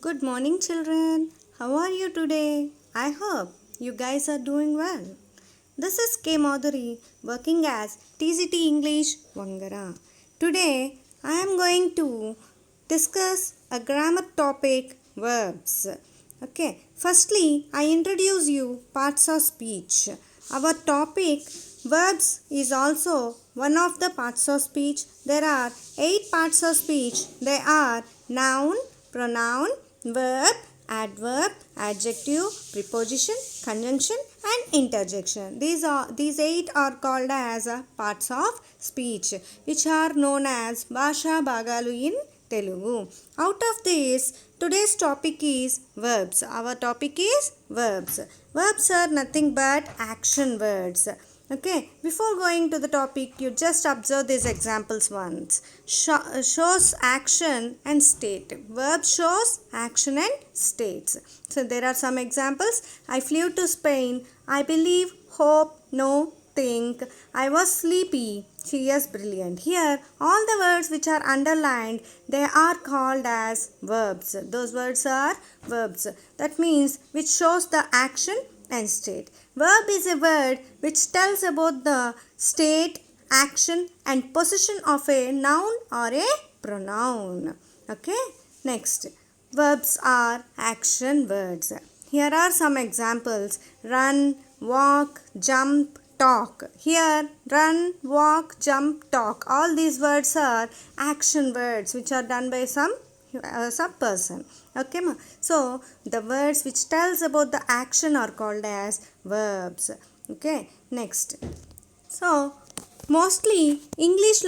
Good morning, children. How are you today? I hope you guys are doing well. This is K. Madhuri working as TCT English Vangara. Today I am going to discuss a grammar topic verbs. Okay, firstly I introduce you parts of speech. Our topic verbs is also one of the parts of speech. There are 8 parts of speech. They are noun, pronoun, verb, adverb, adjective, preposition, conjunction and interjection. These 8 are called as parts of speech, which are known as Bhasha Bhagalu in Telugu. Out of this, today's topic is verbs. Our topic is verbs. Verbs are nothing but action words. Okay, before going to the topic, you just observe these examples once. Shows action and state. Verb shows action and states. So there are some examples. I flew to Spain. I believe, hope, know, think. I was sleepy. She is brilliant. Here, all the words which are underlined, they are called as verbs. Those words are verbs. That means which shows the action and state. Verb is a word which tells about the state, action and position of a noun or a pronoun. Okay, next. Verbs are action words. Here are some examples. Run, walk, jump, talk. Here, run, walk, jump, talk. All these words are action words which are done by some person. Okay, ma? So the words which tells about the action are called as verbs. Okay, next. So mostly in English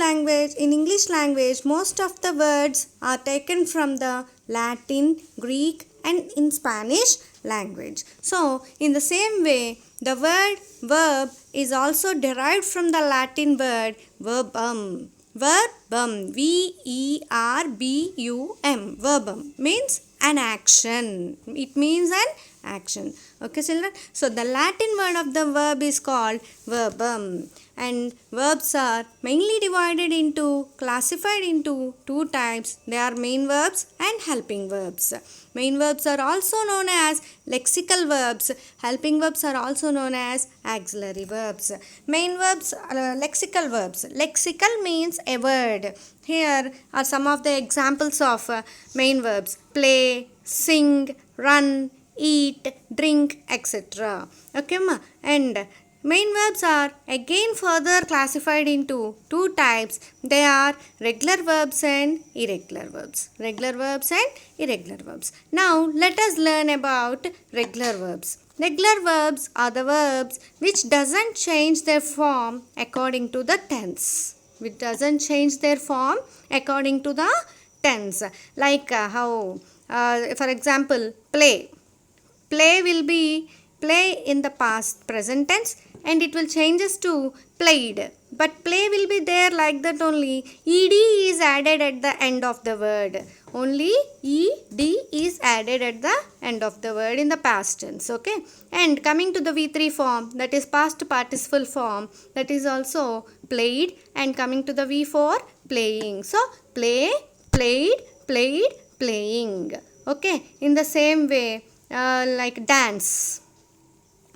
language most of the words are taken from the Latin, Greek and in Spanish language. So in the same way, the word verb is also derived from the Latin word verbum. Verbum, verbum, verbum means an action. It means an action. Okay, children. So the Latin word of the verb is called verbum, and verbs are mainly classified into two types. They are main verbs and helping verbs. Main verbs are also known as lexical verbs. Helping verbs are also known as auxiliary verbs. Main verbs, lexical verbs. Lexical means a word. Here are some of the examples of main verbs: play, sing, run, eat, drink, etc. Okay, ma? And main verbs are again further classified into two types. They are regular verbs and irregular verbs. Regular verbs and irregular verbs. Now let us learn about regular verbs. Regular verbs are the verbs which doesn't change their form according to the tense. Which doesn't change their form according to the tense. Like for example, play. Play will be play in the past present tense and it will changes to played. But play will be there like that only. Ed is added at the end of the word. Only ed is added at the end of the word in the past tense. Okay. And coming to the V3 form, that is past participle form, that is also played, and coming to the V4, playing. So play, played, played, playing. Okay. In the same way, like dance,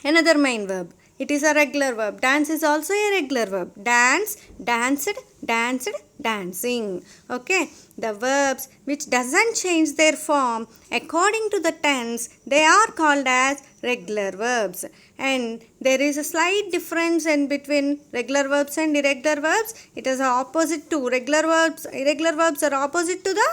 another main verb. It is a regular verb. Dance is also a regular verb. Dance, danced, danced, dancing. Okay. The verbs which doesn't change their form according to the tense, they are called as regular verbs. And there is a slight difference in between regular verbs and irregular verbs. It is opposite to regular verbs. Irregular verbs are opposite to the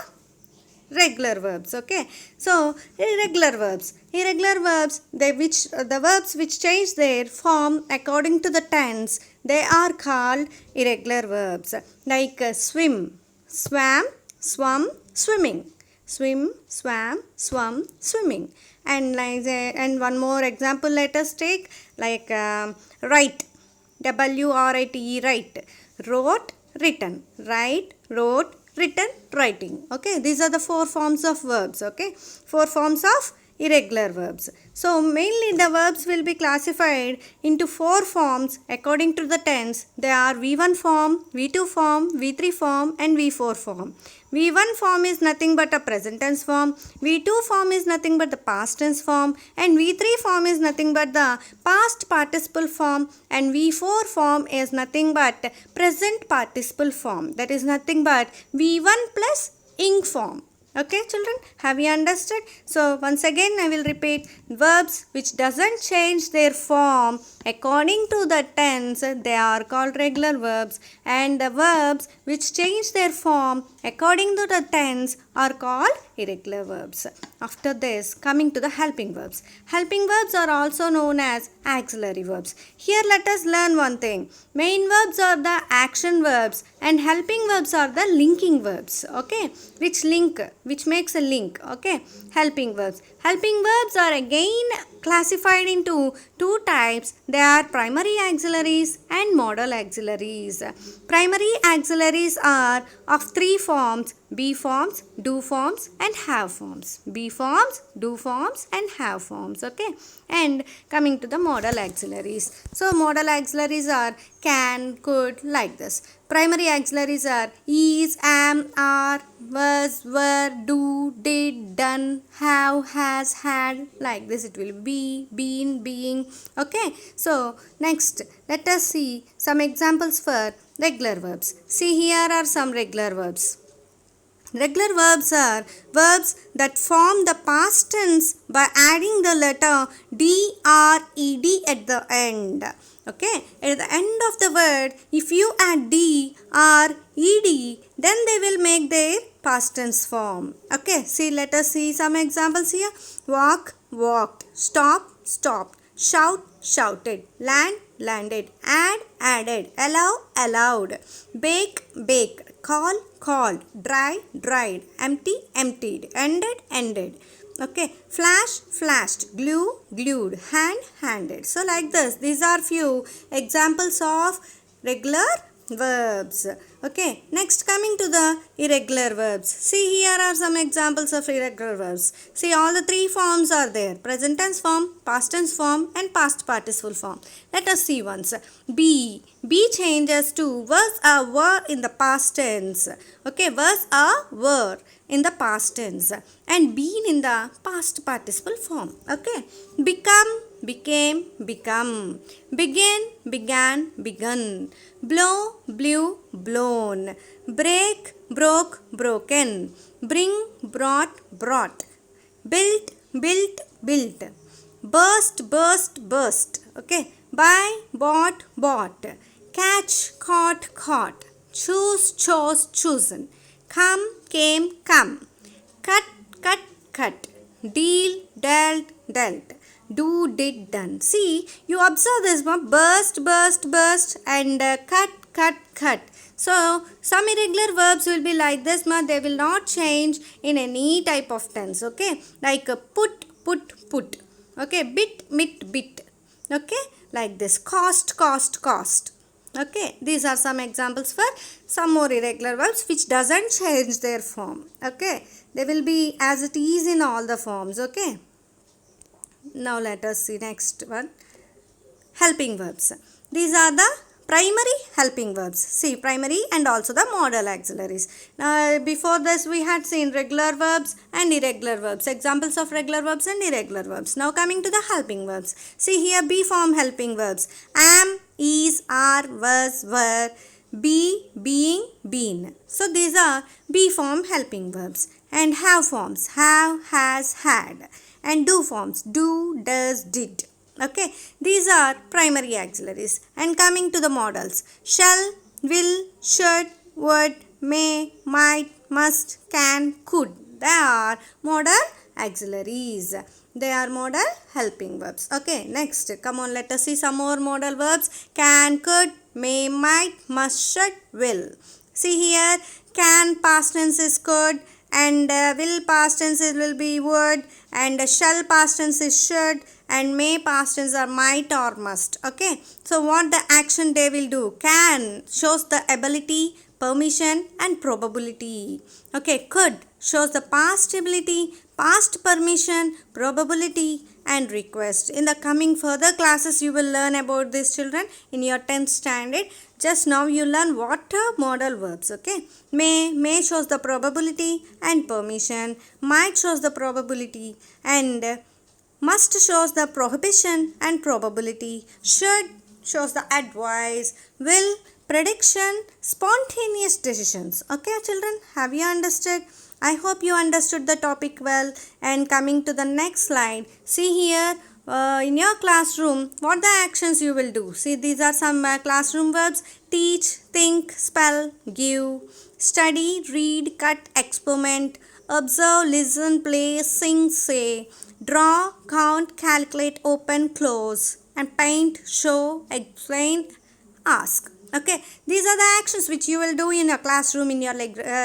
regular verbs. Okay, so irregular verbs, the verbs which change their form according to the tense, they are called irregular verbs. Like swim, swam, swum, swimming. Swim, swam, swum, swimming. And and one more example let us take, like write, WRITE, write, wrote, written, write, wrote, written, writing. Okay, these are the four forms of verbs. Okay, four forms of irregular verbs. So mainly the verbs will be classified into 4 forms according to the tense. They are V1 form, V2 form, V3 form and V4 form. V1 form is nothing but a present tense form, V2 form is nothing but the past tense form, and V3 form is nothing but the past participle form, and V4 form is nothing but present participle form. That is nothing but V1 plus ing form. Okay children, have you understood? So once again I will repeat, verbs which doesn't change their form according to the tense, they are called regular verbs, and the verbs which change their form according to the tense are called irregular verbs. After this, coming to the helping verbs. Helping verbs are also known as auxiliary verbs. Here let us learn one thing. Main verbs are the action verbs and helping verbs are the linking verbs. Okay, which makes a link. Okay, helping verbs. Helping verbs are again classified into 2 types. They are primary auxiliaries and modal auxiliaries. Primary auxiliaries are of 3 forms: be forms, do forms and have forms. Be forms, do forms and have forms. Okay, and coming to the modal auxiliaries. So modal auxiliaries are can, could, like this. Primary auxiliaries are is, am, are, was, were, do, did, done, have, has, had, like this it will be, been, being. Okay, so next let us see some examples for regular verbs. See, here are some regular verbs. Regular verbs are verbs that form the past tense by adding the letter D or ED at the end. Okay, at the end of the word, if you add D or ED, then they will make their past tense form. Okay, see, let us see some examples here. Walk, walked. Stop, stopped. Shout, shouted. Land, landed. Add, added. Allow, allowed. Bake, baked. Call, called. Dry, dried. Empty, emptied. Ended, ended. Okay, flash, flashed. Glue, glued. Hand, handed. So like this, these are few examples of regular verbs. Okay, next coming to the irregular verbs. See, here are some examples of irregular verbs. See, all the 3 forms are there: present tense form, past tense form and past participle form. Let us see once. Be changes to was a were in the past tense. Okay, was a were in the past tense and been in the past participle form. Okay, become, became, become. Begin, began, begun. Blow, blew, blown. Break, broke, broken. Bring, brought, brought. Built, built, built. Burst, burst, burst. Okay, buy, bought, bought. Catch, caught, caught. Choose, chose, chosen. Come, came, come. Cut, cut, cut. Deal, dealt, dealt. Do, did, done. See, you observe this one: burst, burst, burst and cut, cut, cut. So some irregular verbs will be like this, they will not change in any type of tense. Okay, like put, put, put. Okay, bit, mit, bit. Okay, like this. Cost, cost, cost. Okay, these are some examples for some more irregular verbs which doesn't change their form. Okay, they will be as it is in all the forms. Okay, now let us see next one. Helping verbs. These are the primary helping verbs. See, primary and also the modal auxiliaries. Now before this we had seen regular verbs and irregular verbs. Examples of regular verbs and irregular verbs. Now coming to the helping verbs. See, here be form helping verbs: am, is, are, was, were. Be, being, been. So these are be form helping verbs. And have forms: have, has, had. And do forms: do, does, did. Okay, these are primary auxiliaries. And coming to the modals: shall, will, should, would, may, might, must, can, could. They are modal auxiliaries. They are modal helping verbs. Okay, next, come on, let us see some more modal verbs: can, could, may, might, must, should, will. See here, can past tense is could, and will past tense will be would, and shall past tense is should, and may past tense are might or must. Okay, so what the action they will do: can shows the ability, permission, and probability. Okay, could shows the past stability, past permission, probability, and request. In the coming further classes, you will learn about this, children, in your 10th standard. Just now you learn what are modal verbs. Okay, may shows the probability and permission, might shows the probability, and must shows the prohibition and probability, should shows the advice, will, prediction, spontaneous decisions. Okay, children, have you understood? I hope you understood the topic well. And coming to the next slide, see here in your classroom what the actions you will do. See, these are some classroom verbs: teach, think, spell, give, study, read, cut, experiment, observe, listen, play, sing, say, draw, count, calculate, open, close, and paint, show, explain, ask. Okay, these are the actions which you will do in your classroom in your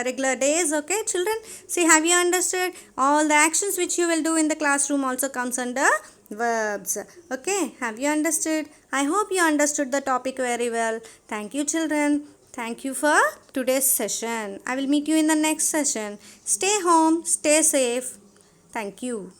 regular days. Okay, children, see, have you understood? All the actions which you will do in the classroom also comes under verbs. Okay, have you understood? I hope you understood the topic very well. Thank you, children. Thank you for today's session. I will meet you in the next session. Stay home, stay safe. Thank you.